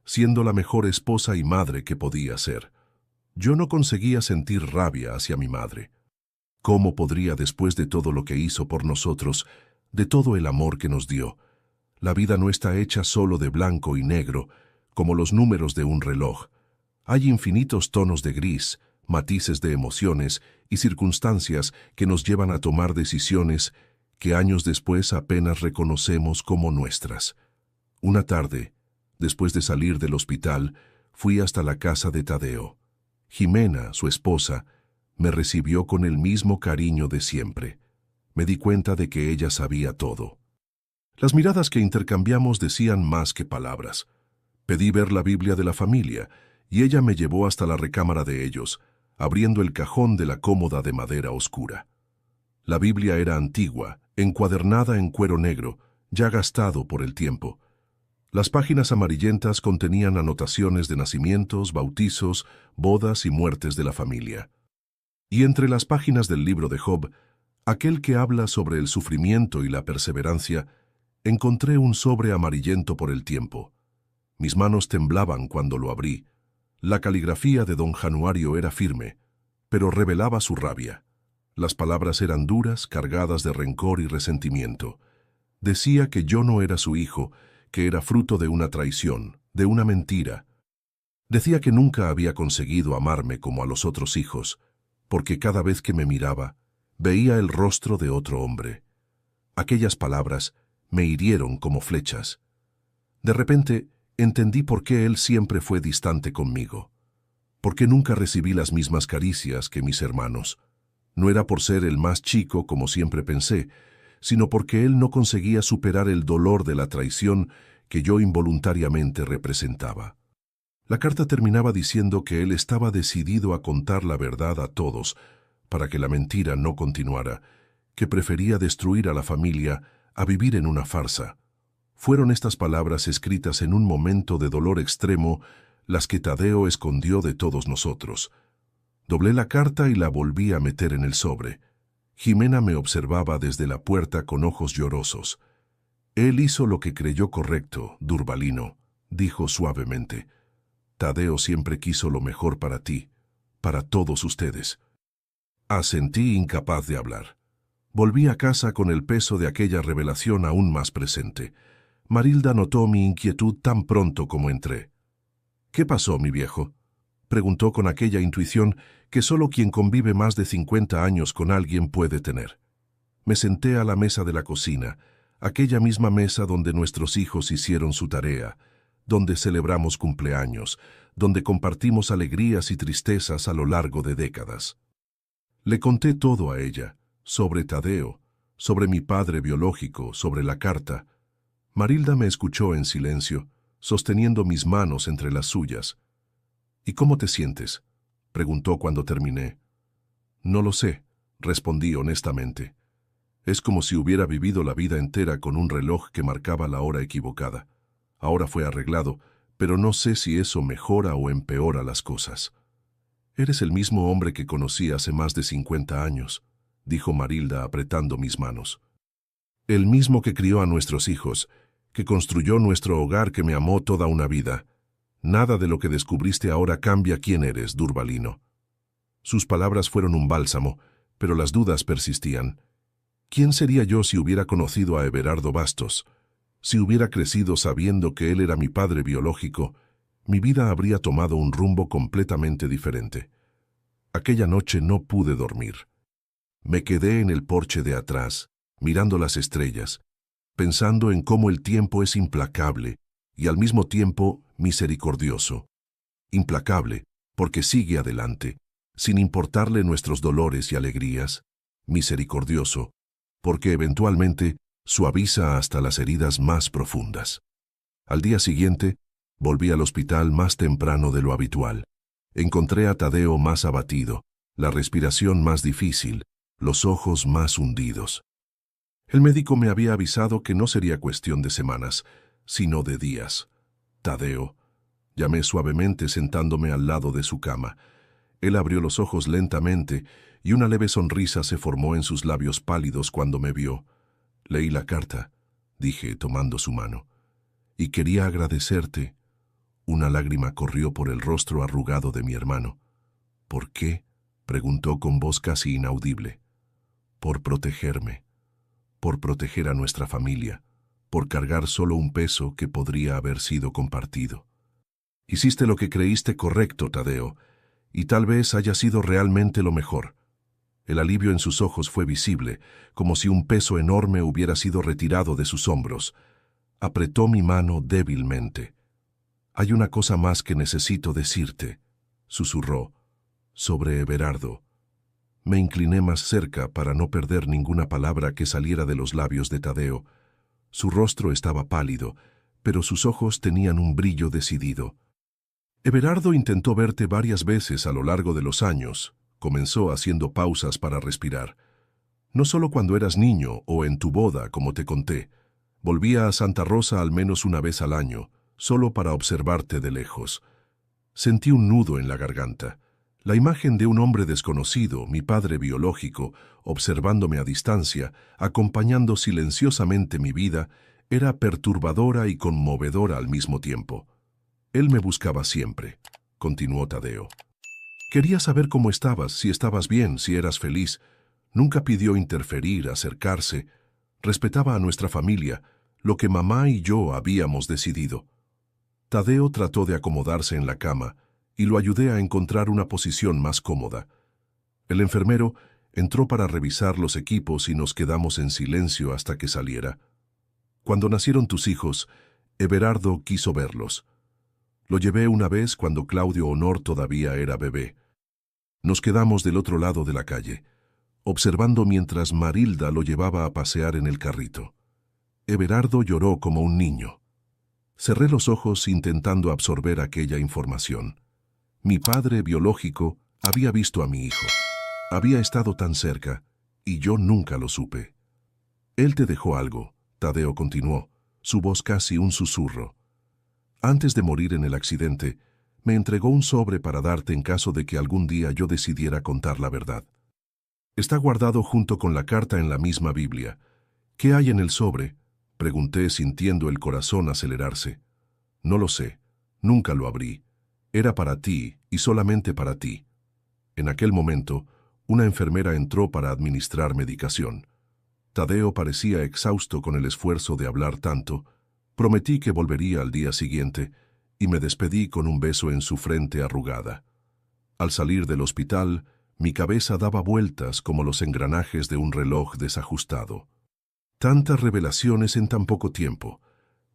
siendo la mejor esposa y madre que podía ser. Yo no conseguía sentir rabia hacia mi madre. ¿Cómo podría, después de todo lo que hizo por nosotros, de todo el amor que nos dio? La vida no está hecha solo de blanco y negro, como los números de un reloj. Hay infinitos tonos de gris, matices de emociones y circunstancias que nos llevan a tomar decisiones que años después apenas reconocemos como nuestras. Una tarde, después de salir del hospital, fui hasta la casa de Tadeo. Jimena, su esposa, me recibió con el mismo cariño de siempre. Me di cuenta de que ella sabía todo. Las miradas que intercambiamos decían más que palabras. Pedí ver la Biblia de la familia, y ella me llevó hasta la recámara de ellos, abriendo el cajón de la cómoda de madera oscura. La Biblia era antigua, encuadernada en cuero negro, ya gastado por el tiempo. Las páginas amarillentas contenían anotaciones de nacimientos, bautizos, bodas y muertes de la familia. Y entre las páginas del libro de Job, aquel que habla sobre el sufrimiento y la perseverancia, encontré un sobre amarillento por el tiempo. Mis manos temblaban cuando lo abrí. La caligrafía de don Januario era firme, pero revelaba su rabia. Las palabras eran duras, cargadas de rencor y resentimiento. Decía que yo no era su hijo, que era fruto de una traición, de una mentira. Decía que nunca había conseguido amarme como a los otros hijos, porque cada vez que me miraba, veía el rostro de otro hombre. Aquellas palabras me hirieron como flechas. De repente, entendí por qué él siempre fue distante conmigo. Por qué nunca recibí las mismas caricias que mis hermanos. No era por ser el más chico, como siempre pensé, sino porque él no conseguía superar el dolor de la traición que yo involuntariamente representaba. La carta terminaba diciendo que él estaba decidido a contar la verdad a todos, para que la mentira no continuara, que prefería destruir a la familia a vivir en una farsa. Fueron estas palabras escritas en un momento de dolor extremo las que Tadeo escondió de todos nosotros. Doblé la carta y la volví a meter en el sobre. Jimena me observaba desde la puerta con ojos llorosos. Él hizo lo que creyó correcto, Durbalino, dijo suavemente. Tadeo siempre quiso lo mejor para ti, para todos ustedes. Asentí incapaz de hablar. Volví a casa con el peso de aquella revelación aún más presente. Marilda notó mi inquietud tan pronto como entré. «¿Qué pasó, mi viejo?», preguntó con aquella intuición que solo quien convive más de 50 años con alguien puede tener. Me senté a la mesa de la cocina, aquella misma mesa donde nuestros hijos hicieron su tarea, donde celebramos cumpleaños, donde compartimos alegrías y tristezas a lo largo de décadas. Le conté todo a ella, sobre Tadeo, sobre mi padre biológico, sobre la carta. Marilda me escuchó en silencio, sosteniendo mis manos entre las suyas. «¿Y cómo te sientes?», preguntó cuando terminé. «No lo sé», respondí honestamente. Es como si hubiera vivido la vida entera con un reloj que marcaba la hora equivocada. Ahora fue arreglado, pero no sé si eso mejora o empeora las cosas. «Eres el mismo hombre que conocí hace más de 50 años», dijo Marilda apretando mis manos. «El mismo que crió a nuestros hijos, que construyó nuestro hogar, que me amó toda una vida. Nada de lo que descubriste ahora cambia quién eres, Durbalino». Sus palabras fueron un bálsamo, pero las dudas persistían. ¿Quién sería yo si hubiera conocido a Everardo Bastos? Si hubiera crecido sabiendo que él era mi padre biológico, mi vida habría tomado un rumbo completamente diferente. Aquella noche no pude dormir. Me quedé en el porche de atrás, mirando las estrellas, pensando en cómo el tiempo es implacable y al mismo tiempo misericordioso. Implacable, porque sigue adelante, sin importarle nuestros dolores y alegrías. Misericordioso, porque eventualmente suaviza hasta las heridas más profundas. Al día siguiente, volví al hospital más temprano de lo habitual. Encontré a Tadeo más abatido, la respiración más difícil, los ojos más hundidos. El médico me había avisado que no sería cuestión de semanas, sino de días. «Tadeo», llamé suavemente sentándome al lado de su cama. Él abrió los ojos lentamente y una leve sonrisa se formó en sus labios pálidos cuando me vio. «Leí la carta», dije tomando su mano, «y quería agradecerte». Una lágrima corrió por el rostro arrugado de mi hermano. «¿Por qué?», preguntó con voz casi inaudible. «Por protegerme, por proteger a nuestra familia, por cargar solo un peso que podría haber sido compartido. Hiciste lo que creíste correcto, Tadeo, y tal vez haya sido realmente lo mejor». El alivio en sus ojos fue visible, como si un peso enorme hubiera sido retirado de sus hombros. Apretó mi mano débilmente. «Hay una cosa más que necesito decirte», susurró, «sobre Everardo». Me incliné más cerca para no perder ninguna palabra que saliera de los labios de Tadeo. Su rostro estaba pálido, pero sus ojos tenían un brillo decidido. Everardo intentó verte varias veces a lo largo de los años. Comenzó haciendo pausas para respirar. No solo cuando eras niño o en tu boda, como te conté. Volvía a Santa Rosa al menos una vez al año, solo para observarte de lejos. Sentí un nudo en la garganta. La imagen de un hombre desconocido, mi padre biológico, observándome a distancia, acompañando silenciosamente mi vida, era perturbadora y conmovedora al mismo tiempo. Él me buscaba siempre, continuó Tadeo. Quería saber cómo estabas, si estabas bien, si eras feliz. Nunca pidió interferir, acercarse. Respetaba a nuestra familia, lo que mamá y yo habíamos decidido. Tadeo trató de acomodarse en la cama y lo ayudé a encontrar una posición más cómoda. El enfermero entró para revisar los equipos y nos quedamos en silencio hasta que saliera. Cuando nacieron tus hijos, Everardo quiso verlos. Lo llevé una vez cuando Claudio Honor todavía era bebé. Nos quedamos del otro lado de la calle, observando mientras Marilda lo llevaba a pasear en el carrito. Everardo lloró como un niño. Cerré los ojos intentando absorber aquella información. Mi padre biológico había visto a mi hijo. Había estado tan cerca, y yo nunca lo supe. Él te dejó algo, Tadeo continuó, su voz casi un susurro. Antes de morir en el accidente, me entregó un sobre para darte en caso de que algún día yo decidiera contar la verdad. Está guardado junto con la carta en la misma Biblia. ¿Qué hay en el sobre?, pregunté sintiendo el corazón acelerarse. No lo sé, nunca lo abrí. Era para ti y solamente para ti. En aquel momento, una enfermera entró para administrar medicación. Tadeo parecía exhausto con el esfuerzo de hablar tanto. Prometí que volvería al día siguiente y me despedí con un beso en su frente arrugada. Al salir del hospital, mi cabeza daba vueltas como los engranajes de un reloj desajustado. Tantas revelaciones en tan poco tiempo,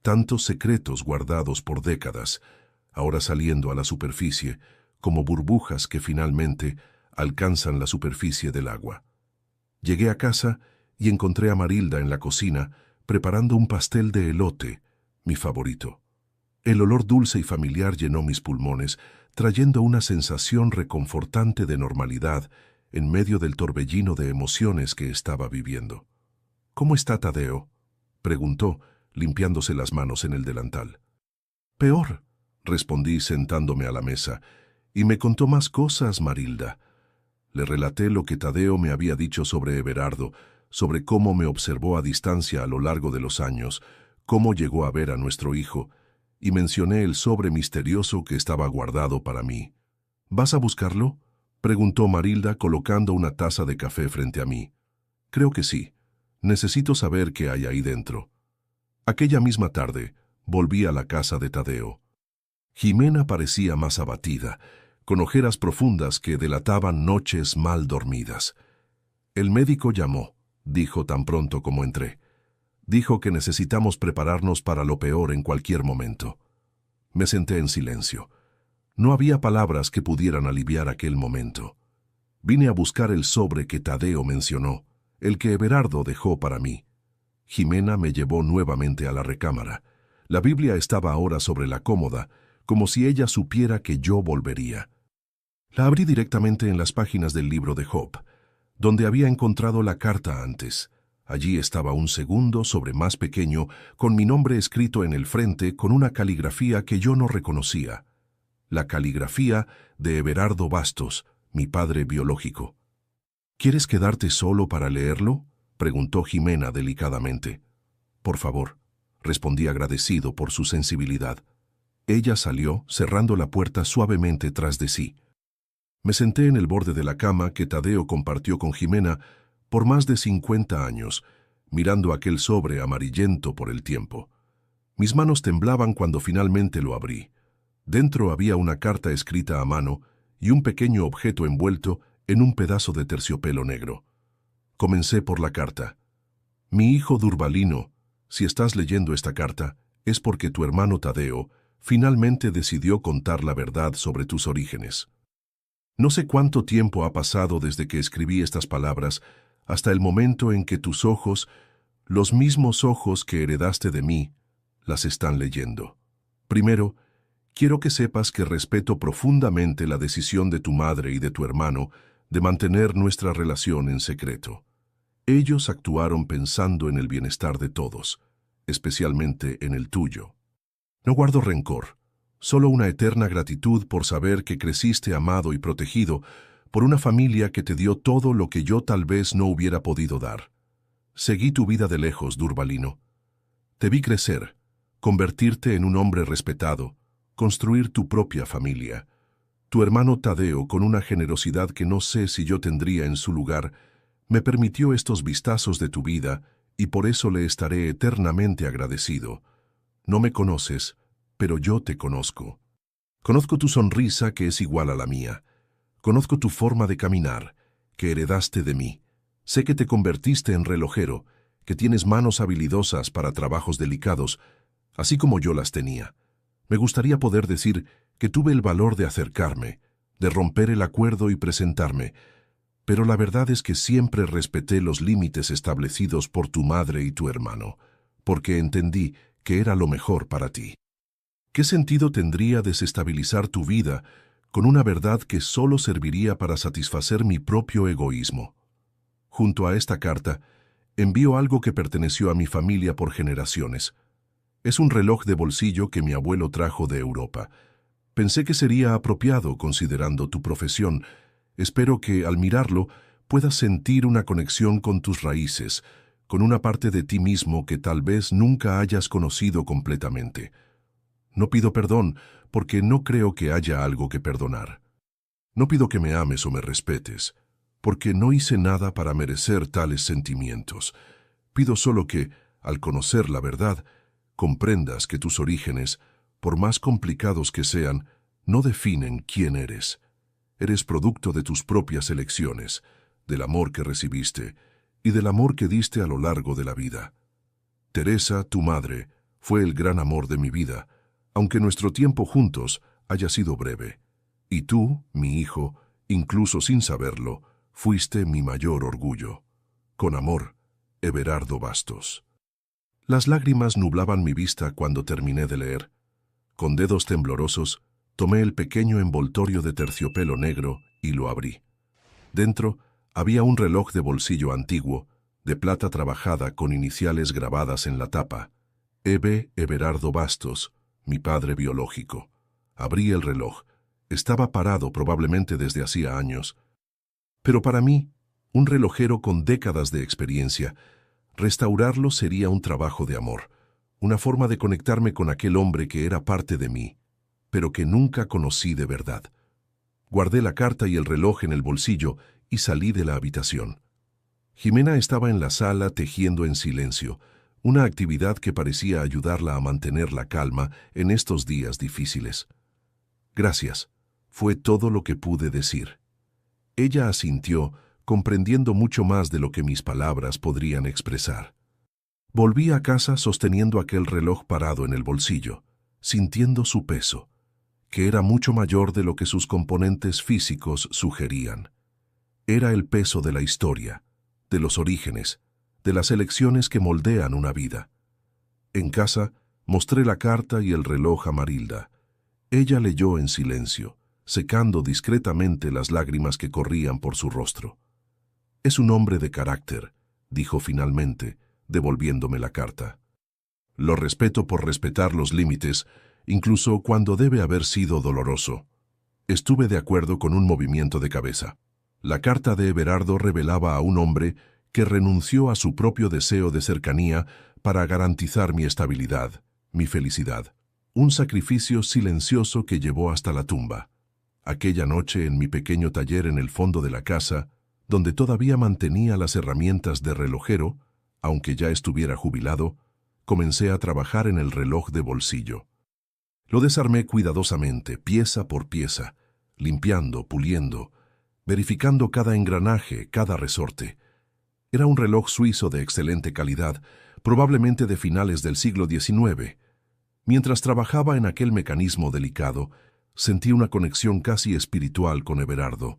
tantos secretos guardados por décadas, ahora saliendo a la superficie, como burbujas que finalmente alcanzan la superficie del agua. Llegué a casa y encontré a Marilda en la cocina preparando un pastel de elote, mi favorito. El olor dulce y familiar llenó mis pulmones, trayendo una sensación reconfortante de normalidad en medio del torbellino de emociones que estaba viviendo. «¿Cómo está Tadeo?», preguntó, limpiándose las manos en el delantal. «Peor», respondí sentándome a la mesa, y me contó más cosas, Marilda. Le relaté lo que Tadeo me había dicho sobre Everardo, sobre cómo me observó a distancia a lo largo de los años, cómo llegó a ver a nuestro hijo, y mencioné el sobre misterioso que estaba guardado para mí. «¿Vas a buscarlo?», preguntó Marilda colocando una taza de café frente a mí. «Creo que sí. Necesito saber qué hay ahí dentro». Aquella misma tarde, volví a la casa de Tadeo. Jimena parecía más abatida, con ojeras profundas que delataban noches mal dormidas. «El médico llamó», dijo tan pronto como entré. «Dijo que necesitamos prepararnos para lo peor en cualquier momento». Me senté en silencio. No había palabras que pudieran aliviar aquel momento. Vine a buscar el sobre que Tadeo mencionó, el que Everardo dejó para mí. Jimena me llevó nuevamente a la recámara. La Biblia estaba ahora sobre la cómoda, como si ella supiera que yo volvería. La abrí directamente en las páginas del libro de Job, donde había encontrado la carta antes. Allí estaba un segundo sobre más pequeño, con mi nombre escrito en el frente con una caligrafía que yo no reconocía. La caligrafía de Everardo Bastos, mi padre biológico. «¿Quieres quedarte solo para leerlo?», preguntó Jimena delicadamente. «Por favor», respondí agradecido por su sensibilidad. Ella salió, cerrando la puerta suavemente tras de sí. Me senté en el borde de la cama que Tadeo compartió con Jimena por más de 50 años, mirando aquel sobre amarillento por el tiempo. Mis manos temblaban cuando finalmente lo abrí. Dentro había una carta escrita a mano y un pequeño objeto envuelto en un pedazo de terciopelo negro. Comencé por la carta. «Mi hijo Durbalino, si estás leyendo esta carta, es porque tu hermano Tadeo finalmente decidió contar la verdad sobre tus orígenes. No sé cuánto tiempo ha pasado desde que escribí estas palabras hasta el momento en que tus ojos, los mismos ojos que heredaste de mí, las están leyendo. Primero, quiero que sepas que respeto profundamente la decisión de tu madre y de tu hermano de mantener nuestra relación en secreto. Ellos actuaron pensando en el bienestar de todos, especialmente en el tuyo. No guardo rencor, solo una eterna gratitud por saber que creciste amado y protegido por una familia que te dio todo lo que yo tal vez no hubiera podido dar. Seguí tu vida de lejos, Durvalino. Te vi crecer, convertirte en un hombre respetado, construir tu propia familia. Tu hermano Tadeo, con una generosidad que no sé si yo tendría en su lugar, me permitió estos vistazos de tu vida y por eso le estaré eternamente agradecido. No me conoces, pero yo te conozco. Conozco tu sonrisa, que es igual a la mía. Conozco tu forma de caminar, que heredaste de mí. Sé que te convertiste en relojero, que tienes manos habilidosas para trabajos delicados, así como yo las tenía. Me gustaría poder decir que tuve el valor de acercarme, de romper el acuerdo y presentarme, pero la verdad es que siempre respeté los límites establecidos por tu madre y tu hermano, porque entendí que era lo mejor para ti. ¿Qué sentido tendría desestabilizar tu vida con una verdad que solo serviría para satisfacer mi propio egoísmo? Junto a esta carta, envío algo que perteneció a mi familia por generaciones. Es un reloj de bolsillo que mi abuelo trajo de Europa. Pensé que sería apropiado considerando tu profesión. Espero que, al mirarlo, puedas sentir una conexión con tus raíces, con una parte de ti mismo que tal vez nunca hayas conocido completamente. No pido perdón, porque no creo que haya algo que perdonar. No pido que me ames o me respetes, porque no hice nada para merecer tales sentimientos. Pido solo que, al conocer la verdad, comprendas que tus orígenes, por más complicados que sean, no definen quién eres. Eres producto de tus propias elecciones, del amor que recibiste y del amor que diste a lo largo de la vida. Teresa, tu madre, fue el gran amor de mi vida, aunque nuestro tiempo juntos haya sido breve. Y tú, mi hijo, incluso sin saberlo, fuiste mi mayor orgullo. Con amor, Everardo Bastos. Las lágrimas nublaban mi vista cuando terminé de leer. Con dedos temblorosos, tomé el pequeño envoltorio de terciopelo negro y lo abrí. Dentro había un reloj de bolsillo antiguo, de plata trabajada con iniciales grabadas en la tapa. Eve Everardo Bastos, mi padre biológico. Abrí el reloj. Estaba parado probablemente desde hacía años. Pero para mí, un relojero con décadas de experiencia, restaurarlo sería un trabajo de amor, una forma de conectarme con aquel hombre que era parte de mí, pero que nunca conocí de verdad. Guardé la carta y el reloj en el bolsillo y salí de la habitación. Jimena estaba en la sala tejiendo en silencio, una actividad que parecía ayudarla a mantener la calma en estos días difíciles. Gracias, fue todo lo que pude decir. Ella asintió, comprendiendo mucho más de lo que mis palabras podrían expresar. Volví a casa sosteniendo aquel reloj parado en el bolsillo, sintiendo su peso, que era mucho mayor de lo que sus componentes físicos sugerían. Era el peso de la historia, de los orígenes, de las elecciones que moldean una vida. En casa, mostré la carta y el reloj a Marilda. Ella leyó en silencio, secando discretamente las lágrimas que corrían por su rostro. «Es un hombre de carácter», dijo finalmente, devolviéndome la carta. «Lo respeto por respetar los límites, incluso cuando debe haber sido doloroso». Estuve de acuerdo con un movimiento de cabeza. La carta de Everardo revelaba a un hombre que renunció a su propio deseo de cercanía para garantizar mi estabilidad, mi felicidad. Un sacrificio silencioso que llevó hasta la tumba. Aquella noche en mi pequeño taller en el fondo de la casa, donde todavía mantenía las herramientas de relojero, aunque ya estuviera jubilado, comencé a trabajar en el reloj de bolsillo. Lo desarmé cuidadosamente, pieza por pieza, limpiando, puliendo, verificando cada engranaje, cada resorte. Era un reloj suizo de excelente calidad, probablemente de finales del siglo XIX. Mientras trabajaba en aquel mecanismo delicado, sentí una conexión casi espiritual con Everardo.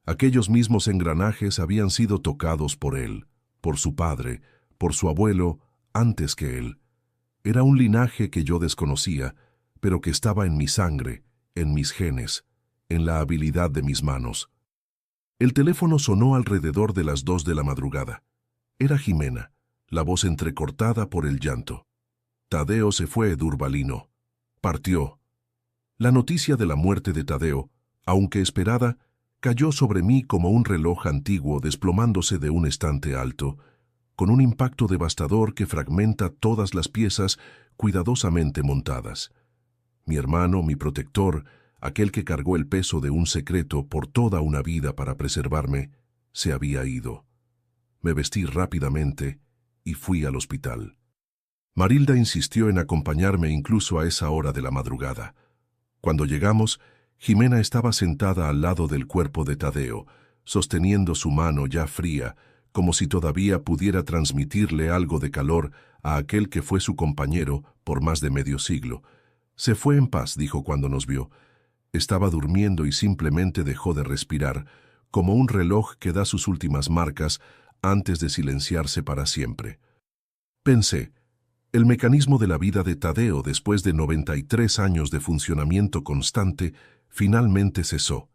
Aquellos mismos engranajes habían sido tocados por él, por su padre, por su abuelo, antes que él. Era un linaje que yo desconocía, pero que estaba en mi sangre, en mis genes, en la habilidad de mis manos. El teléfono sonó alrededor de las 2 de la madrugada. Era Jimena, la voz entrecortada por el llanto. Tadeo se fue, Durbalino. Partió. La noticia de la muerte de Tadeo, aunque esperada, cayó sobre mí como un reloj antiguo desplomándose de un estante alto, con un impacto devastador que fragmenta todas las piezas cuidadosamente montadas. Mi hermano, mi protector, aquel que cargó el peso de un secreto por toda una vida para preservarme, se había ido. Me vestí rápidamente y fui al hospital. Marilda insistió en acompañarme incluso a esa hora de la madrugada. Cuando llegamos, Jimena estaba sentada al lado del cuerpo de Tadeo, sosteniendo su mano ya fría, como si todavía pudiera transmitirle algo de calor a aquel que fue su compañero por más de medio siglo. Se fue en paz, dijo cuando nos vio. Estaba durmiendo y simplemente dejó de respirar, como un reloj que da sus últimas marcas antes de silenciarse para siempre. Pensé, el mecanismo de la vida de Tadeo, después de 93 años de funcionamiento constante, finalmente cesó.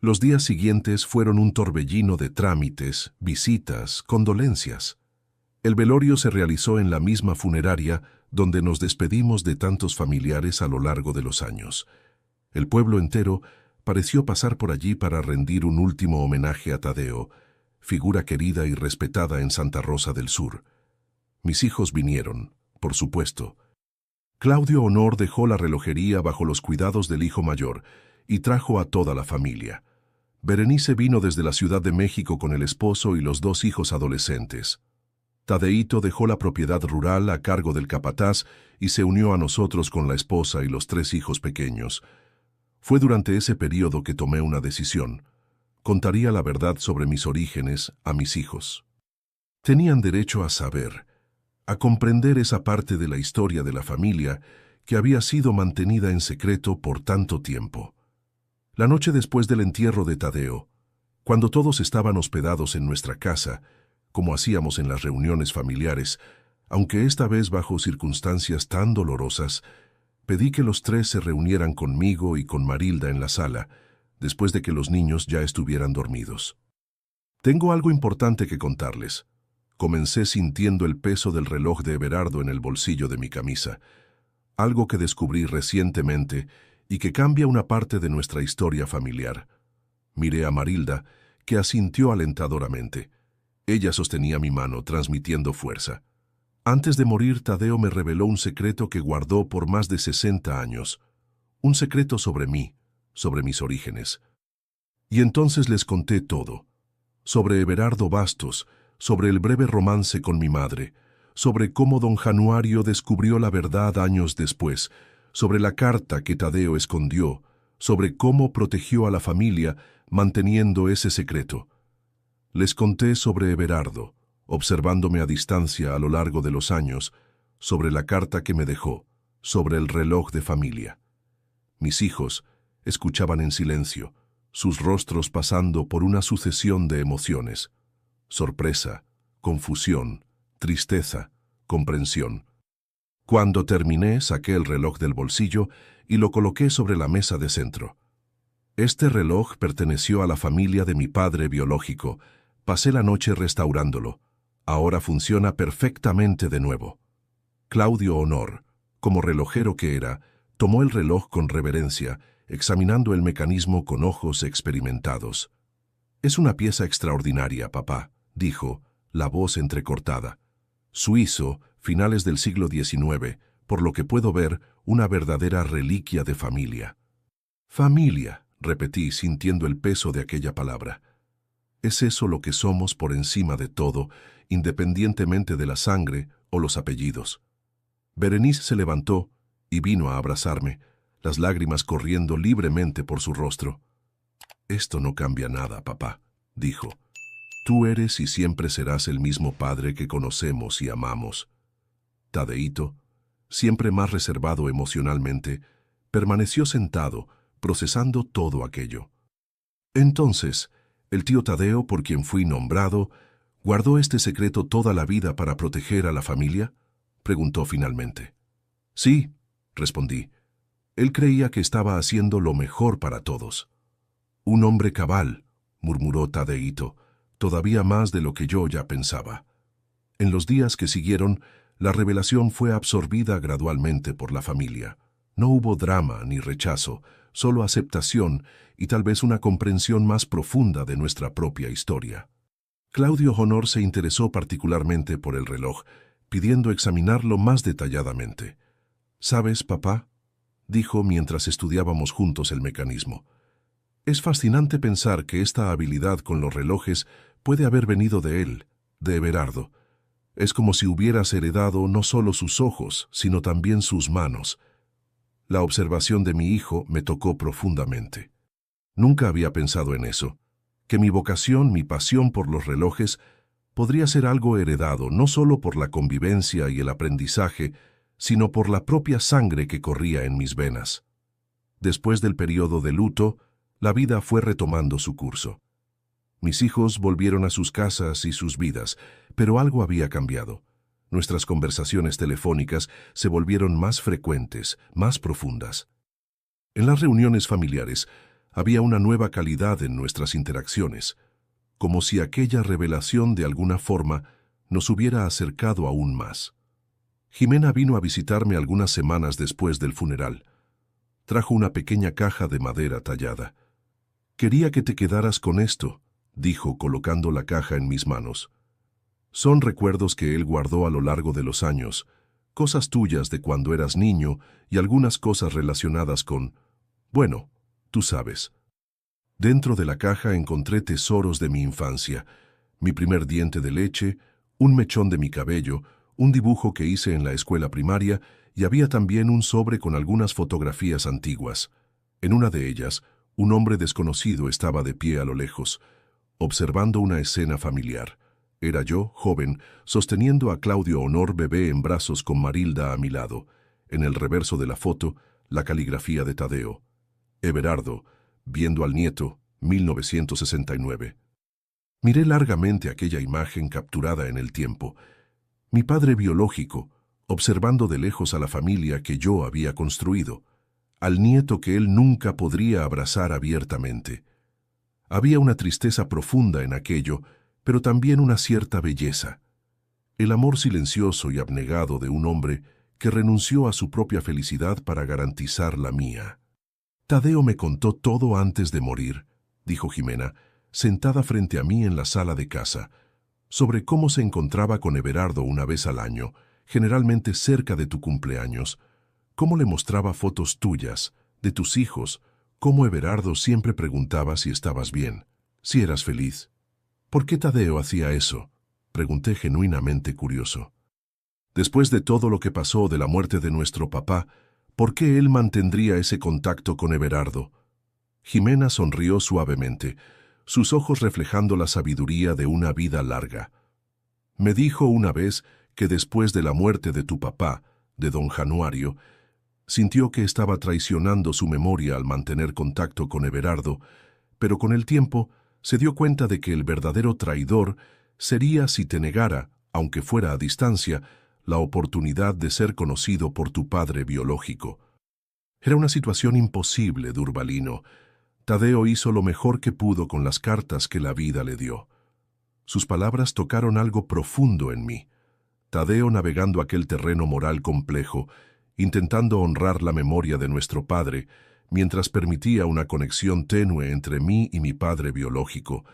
Los días siguientes fueron un torbellino de trámites, visitas, condolencias. El velorio se realizó en la misma funeraria donde nos despedimos de tantos familiares a lo largo de los años. El pueblo entero pareció pasar por allí para rendir un último homenaje a Tadeo, figura querida y respetada en Santa Rosa del Sur. Mis hijos vinieron, por supuesto. Claudio Honor dejó la relojería bajo los cuidados del hijo mayor y trajo a toda la familia. Berenice vino desde la Ciudad de México con el esposo y los 2 hijos adolescentes. Tadeito dejó la propiedad rural a cargo del capataz y se unió a nosotros con la esposa y los 3 hijos pequeños. Fue durante ese periodo que tomé una decisión. Contaría la verdad sobre mis orígenes a mis hijos. Tenían derecho a saber, a comprender esa parte de la historia de la familia que había sido mantenida en secreto por tanto tiempo. La noche después del entierro de Tadeo, cuando todos estaban hospedados en nuestra casa, como hacíamos en las reuniones familiares, aunque esta vez bajo circunstancias tan dolorosas, pedí que los 3 se reunieran conmigo y con Marilda en la sala, después de que los niños ya estuvieran dormidos. Tengo algo importante que contarles. Comencé sintiendo el peso del reloj de Everardo en el bolsillo de mi camisa, algo que descubrí recientemente y que cambia una parte de nuestra historia familiar. Miré a Marilda, que asintió alentadoramente. Ella sostenía mi mano, transmitiendo fuerza. Antes de morir, Tadeo me reveló un secreto que guardó por más de 60 años. Un secreto sobre mí, sobre mis orígenes. Y entonces les conté todo. Sobre Everardo Bastos, sobre el breve romance con mi madre, sobre cómo don Januario descubrió la verdad años después, sobre la carta que Tadeo escondió, sobre cómo protegió a la familia manteniendo ese secreto. Les conté sobre Everardo, observándome a distancia a lo largo de los años, sobre la carta que me dejó, sobre el reloj de familia. Mis hijos escuchaban en silencio, sus rostros pasando por una sucesión de emociones. Sorpresa, confusión, tristeza, comprensión. Cuando terminé, saqué el reloj del bolsillo y lo coloqué sobre la mesa de centro. Este reloj perteneció a la familia de mi padre biológico. Pasé la noche restaurándolo. Ahora funciona perfectamente de nuevo. Claudio Honor, como relojero que era, tomó el reloj con reverencia, examinando el mecanismo con ojos experimentados. «Es una pieza extraordinaria, papá», dijo, la voz entrecortada. «Suizo, finales del siglo XIX, por lo que puedo ver, una verdadera reliquia de familia». «Familia», repetí, sintiendo el peso de aquella palabra. Es eso lo que somos por encima de todo, independientemente de la sangre o los apellidos. Berenice se levantó y vino a abrazarme, las lágrimas corriendo libremente por su rostro. «Esto no cambia nada, papá», dijo. «Tú eres y siempre serás el mismo padre que conocemos y amamos». Tadeito, siempre más reservado emocionalmente, permaneció sentado, procesando todo aquello. Entonces, el tío Tadeo, por quien fui nombrado, ¿guardó este secreto toda la vida para proteger a la familia? preguntó finalmente. Sí, respondí. Él creía que estaba haciendo lo mejor para todos. Un hombre cabal, murmuró Tadeito, todavía más de lo que yo ya pensaba. En los días que siguieron, la revelación fue absorbida gradualmente por la familia. No hubo drama ni rechazo, solo aceptación y tal vez una comprensión más profunda de nuestra propia historia. Claudio Honor se interesó particularmente por el reloj, pidiendo examinarlo más detalladamente. «¿Sabes, papá?», dijo mientras estudiábamos juntos el mecanismo. «Es fascinante pensar que esta habilidad con los relojes puede haber venido de él, de Everardo. Es como si hubieras heredado no solo sus ojos, sino también sus manos». La observación de mi hijo me tocó profundamente. Nunca había pensado en eso, que mi vocación, mi pasión por los relojes, podría ser algo heredado no solo por la convivencia y el aprendizaje, sino por la propia sangre que corría en mis venas. Después del periodo de luto, la vida fue retomando su curso. Mis hijos volvieron a sus casas y sus vidas, pero algo había cambiado. Nuestras conversaciones telefónicas se volvieron más frecuentes, más profundas. En las reuniones familiares había una nueva calidad en nuestras interacciones, como si aquella revelación de alguna forma nos hubiera acercado aún más. Jimena vino a visitarme algunas semanas después del funeral. Trajo una pequeña caja de madera tallada. «Quería que te quedaras con esto», dijo colocando la caja en mis manos. «Son recuerdos que él guardó a lo largo de los años, cosas tuyas de cuando eras niño y algunas cosas relacionadas con... bueno, tú sabes». Dentro de la caja encontré tesoros de mi infancia, mi primer diente de leche, un mechón de mi cabello, un dibujo que hice en la escuela primaria y había también un sobre con algunas fotografías antiguas. En una de ellas, un hombre desconocido estaba de pie a lo lejos, observando una escena familiar. Era yo, joven, sosteniendo a Claudio Honor bebé en brazos con Marilda a mi lado. En el reverso de la foto, la caligrafía de Tadeo. Everardo, viendo al nieto, 1969. Miré largamente aquella imagen capturada en el tiempo. Mi padre biológico, observando de lejos a la familia que yo había construido, al nieto que él nunca podría abrazar abiertamente. Había una tristeza profunda en aquello, pero también una cierta belleza. El amor silencioso y abnegado de un hombre que renunció a su propia felicidad para garantizar la mía. «Tadeo me contó todo antes de morir», dijo Jimena, sentada frente a mí en la sala de casa, sobre cómo se encontraba con Everardo una vez al año, generalmente cerca de tu cumpleaños, cómo le mostraba fotos tuyas, de tus hijos, cómo Everardo siempre preguntaba si estabas bien, si eras feliz. «¿Por qué Tadeo hacía eso?», pregunté genuinamente curioso. «Después de todo lo que pasó de la muerte de nuestro papá, ¿por qué él mantendría ese contacto con Everardo?». Jimena sonrió suavemente, sus ojos reflejando la sabiduría de una vida larga. «Me dijo una vez que después de la muerte de tu papá, de don Januario, sintió que estaba traicionando su memoria al mantener contacto con Everardo, pero con el tiempo se dio cuenta de que el verdadero traidor sería si te negara, aunque fuera a distancia, la oportunidad de ser conocido por tu padre biológico. Era una situación imposible, Durvalino. Tadeo hizo lo mejor que pudo con las cartas que la vida le dio». Sus palabras tocaron algo profundo en mí. Tadeo navegando aquel terreno moral complejo, intentando honrar la memoria de nuestro padre, mientras permitía una conexión tenue entre mí y mi padre biológico,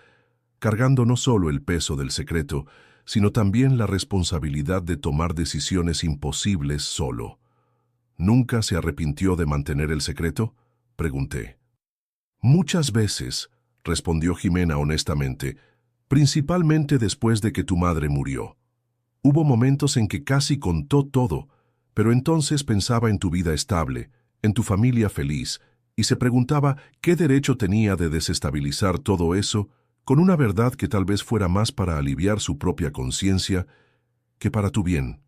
cargando no solo el peso del secreto, sino también la responsabilidad de tomar decisiones imposibles solo. «¿Nunca se arrepintió de mantener el secreto?», pregunté. «Muchas veces», respondió Jimena honestamente, «principalmente después de que tu madre murió. Hubo momentos en que casi contó todo, pero entonces pensaba en tu vida estable, en tu familia feliz, y se preguntaba qué derecho tenía de desestabilizar todo eso con una verdad que tal vez fuera más para aliviar su propia conciencia que para tu bien».